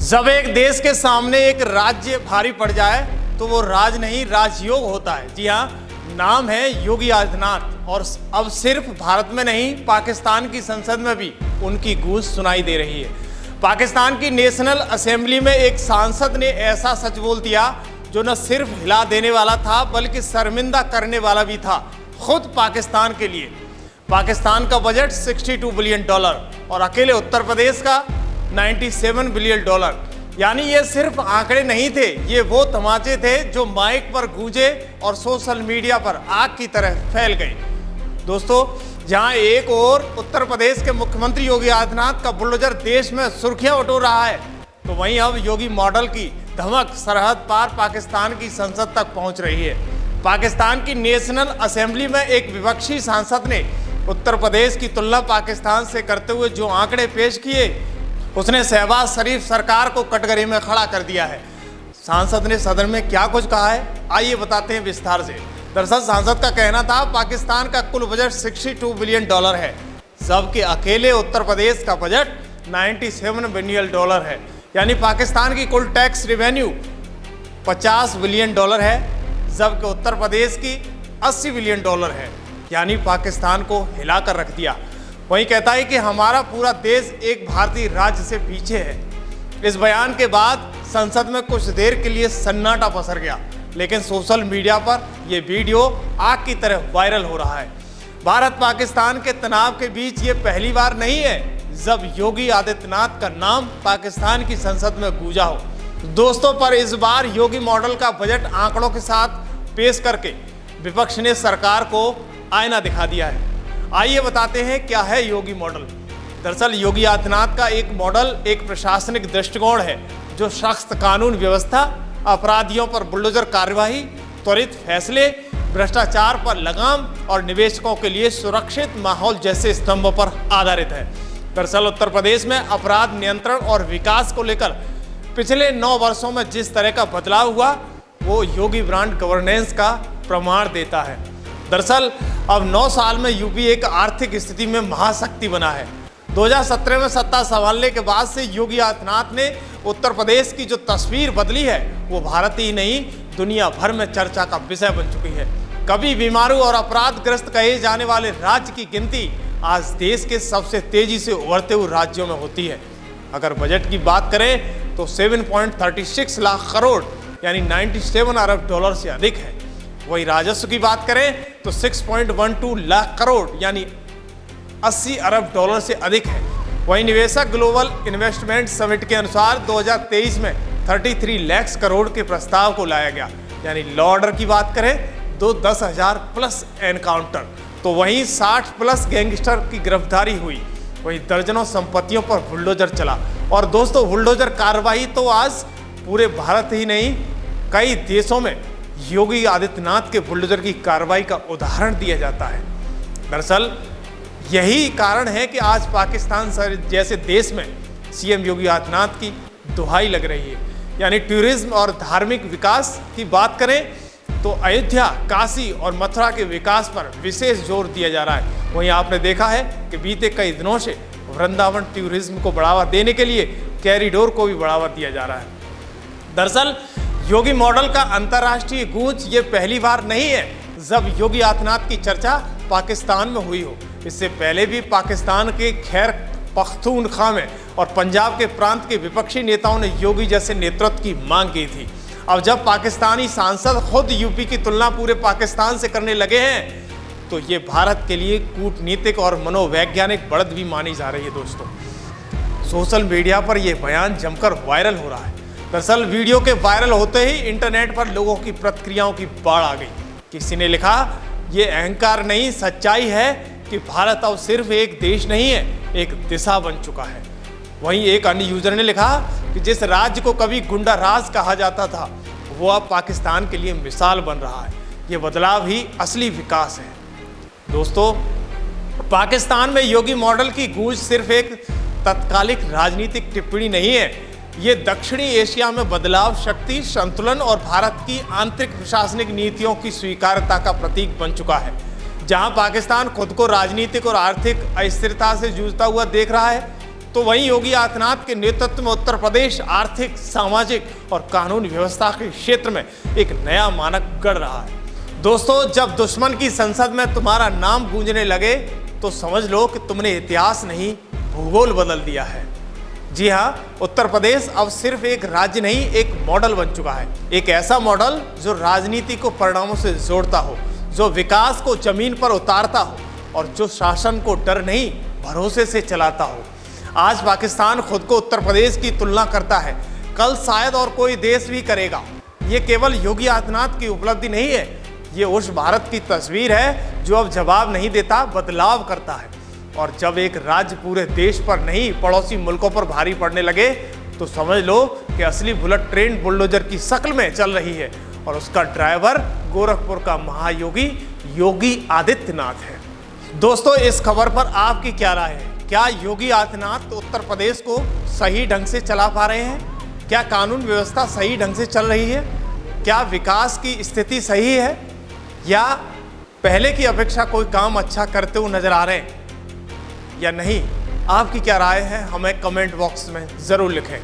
जब एक देश के सामने एक राज्य भारी पड़ जाए तो वो राज नहीं राजयोग होता है। जी हाँ, नाम है योगी आदित्यनाथ और अब सिर्फ भारत में नहीं, पाकिस्तान की संसद में भी उनकी गूंज सुनाई दे रही है। पाकिस्तान की नेशनल असेंबली में एक सांसद ने ऐसा सच बोल दिया जो न सिर्फ हिला देने वाला था बल्कि शर्मिंदा करने वाला भी था खुद पाकिस्तान के लिए। पाकिस्तान का बजट $62 बिलियन और अकेले उत्तर प्रदेश का $97 बिलियन। यानी ये सिर्फ आंकड़े नहीं थे, ये वो तमाचे थे जो माइक पर गूंजे और सोशल मीडिया पर आग की तरह फैल गए। दोस्तों, जहां एक ओर उत्तर प्रदेश के मुख्यमंत्री योगी आदित्यनाथ का बुलडोजर देश में सुर्खियां बटोर रहा है, तो वहीं अब योगी मॉडल की धमक सरहद पार पाकिस्तान की संसद तक पहुंच रही है। पाकिस्तान की नेशनल असेंबली में एक विपक्षी सांसद ने उत्तर प्रदेश की तुलना पाकिस्तान से करते हुए जो आंकड़े पेश किए, उसने शहबाज शरीफ सरकार को कटघरे में खड़ा कर दिया है। सांसद ने सदन में क्या कुछ कहा है, आइए बताते हैं विस्तार से। दरअसल सांसद का कहना था पाकिस्तान का कुल बजट $62 बिलियन है, जबकि अकेले उत्तर प्रदेश का बजट $97 बिलियन है। यानी पाकिस्तान की कुल टैक्स रेवेन्यू $50 बिलियन है, जबकि उत्तर प्रदेश की $80 बिलियन है। यानी पाकिस्तान को हिलाकर रख दिया। वही कहता है कि हमारा पूरा देश एक भारतीय राज्य से पीछे है। इस बयान के बाद संसद में कुछ देर के लिए सन्नाटा पसर गया, लेकिन सोशल मीडिया पर यह वीडियो आग की तरह वायरल हो रहा है। भारत पाकिस्तान के तनाव के बीच ये पहली बार नहीं है जब योगी आदित्यनाथ का नाम पाकिस्तान की संसद में गूंजा हो। दोस्तों, पर इस बार योगी मॉडल का बजट आंकड़ों के साथ पेश करके विपक्ष ने सरकार को आईना दिखा दिया है। आइए बताते हैं क्या है योगी मॉडल। दरअसल योगी आदित्यनाथ का एक मॉडल एक प्रशासनिक दृष्टिकोण है जो सख्त कानून व्यवस्था, अपराधियों पर बुलडोजर कार्यवाही, त्वरित फैसले, भ्रष्टाचार पर लगाम और निवेशकों के लिए सुरक्षित माहौल जैसे स्तंभों पर आधारित है। दरअसल उत्तर प्रदेश में अपराध नियंत्रण और विकास को लेकर पिछले 9 वर्षों में जिस तरह का बदलाव हुआ, वो योगी ब्रांड गवर्नेंस का प्रमाण देता है। दरअसल अब 9 साल में यूपी एक आर्थिक स्थिति में महाशक्ति बना है। 2017 में सत्ता संभालने के बाद से योगी आदित्यनाथ ने उत्तर प्रदेश की जो तस्वीर बदली है, वो भारत ही नहीं दुनिया भर में चर्चा का विषय बन चुकी है। कभी बीमारू और अपराधग्रस्त कहे जाने वाले राज्य की गिनती आज देश के सबसे तेजी से उभरते हुए राज्यों में होती है। अगर बजट की बात करें तो 7.36 लाख करोड़ यानी $97 अरब से अधिक है। वही राजस्व की बात करें तो 6.12 लाख करोड़ यानी $80 अरब से अधिक है। वही निवेशक ग्लोबल इन्वेस्टमेंट समिट के अनुसार 2023 में 33 लाख करोड़ के प्रस्ताव को लाया गया। यानी लॉ ऑर्डर की बात करें तो 10,000 प्लस एनकाउंटर, तो वहीं 60 प्लस गैंगस्टर की गिरफ्तारी हुई। वही दर्जनों संपत्तियों पर बुलडोजर चला। और दोस्तों, बुलडोजर कार्रवाई तो आज पूरे भारत ही नहीं, कई देशों में योगी आदित्यनाथ के बुलडोजर की कार्रवाई का उदाहरण दिया जाता है। दरअसल यही कारण है कि आज पाकिस्तान जैसे देश में सीएम योगी आदित्यनाथ की दुहाई लग रही है। यानी टूरिज्म और धार्मिक विकास की बात करें तो अयोध्या, काशी और मथुरा के विकास पर विशेष जोर दिया जा रहा है। वहीं आपने देखा है कि बीते कई दिनों से वृंदावन टूरिज्म को बढ़ावा देने के लिए कॉरिडोर को भी बढ़ावा दिया जा रहा है। दरअसल योगी मॉडल का अंतर्राष्ट्रीय गूंज ये पहली बार नहीं है जब योगी आदित्यनाथ की चर्चा पाकिस्तान में हुई हो। इससे पहले भी पाकिस्तान के खैर पख्तूनख्वा में और पंजाब के प्रांत के विपक्षी नेताओं ने योगी जैसे नेतृत्व की मांग की थी। अब जब पाकिस्तानी सांसद खुद यूपी की तुलना पूरे पाकिस्तान से करने लगे हैं, तो ये भारत के लिए कूटनीतिक और मनोवैज्ञानिक बढ़त भी मानी जा रही है। दोस्तों, सोशल मीडिया पर यह बयान जमकर वायरल हो रहा है। दरअसल वीडियो के वायरल होते ही इंटरनेट पर लोगों की प्रतिक्रियाओं की बाढ़ आ गई। किसी ने लिखा, ये अहंकार नहीं सच्चाई है कि भारत अब सिर्फ एक देश नहीं है, एक दिशा बन चुका है। वहीं एक अन्य यूजर ने लिखा कि जिस राज्य को कभी गुंडा राज कहा जाता था, वो अब पाकिस्तान के लिए मिसाल बन रहा है। ये बदलाव ही असली विकास है। दोस्तों, पाकिस्तान में योगी मॉडल की गूंज सिर्फ एक तत्कालिक राजनीतिक टिप्पणी नहीं है, ये दक्षिणी एशिया में बदलाव, शक्ति संतुलन और भारत की आंतरिक प्रशासनिक नीतियों की स्वीकार्यता का प्रतीक बन चुका है। जहां पाकिस्तान खुद को राजनीतिक और आर्थिक अस्थिरता से जूझता हुआ देख रहा है, तो वहीं योगी आदित्यनाथ के नेतृत्व में उत्तर प्रदेश आर्थिक, सामाजिक और कानूनी व्यवस्था के क्षेत्र में एक नया मानक गढ़ रहा है। दोस्तों, जब दुश्मन की संसद में तुम्हारा नाम गूंजने लगे तो समझ लो कि तुमने इतिहास नहीं, भूगोल बदल दिया है। जी हाँ, उत्तर प्रदेश अब सिर्फ एक राज्य नहीं, एक मॉडल बन चुका है। एक ऐसा मॉडल जो राजनीति को परिणामों से जोड़ता हो, जो विकास को जमीन पर उतारता हो और जो शासन को डर नहीं, भरोसे से चलाता हो। आज पाकिस्तान खुद को उत्तर प्रदेश की तुलना करता है, कल शायद और कोई देश भी करेगा। ये केवल योगी आदित्यनाथ की उपलब्धि नहीं है, ये उस भारत की तस्वीर है जो अब जवाब नहीं देता, बदलाव करता है। और जब एक राज्य पूरे देश पर नहीं, पड़ोसी मुल्कों पर भारी पड़ने लगे तो समझ लो कि असली बुलेट ट्रेन बुलडोजर की शक्ल में चल रही है और उसका ड्राइवर गोरखपुर का महायोगी योगी आदित्यनाथ है। दोस्तों, इस खबर पर आपकी क्या राय है? क्या योगी आदित्यनाथ उत्तर प्रदेश को सही ढंग से चला पा रहे हैं? क्या कानून व्यवस्था सही ढंग से चल रही है? क्या विकास की स्थिति सही है या पहले की अपेक्षा कोई काम अच्छा करते हुए नजर आ रहे हैं या नहीं? आपकी क्या राय है? हमें कमेंट बॉक्स में ज़रूर लिखें।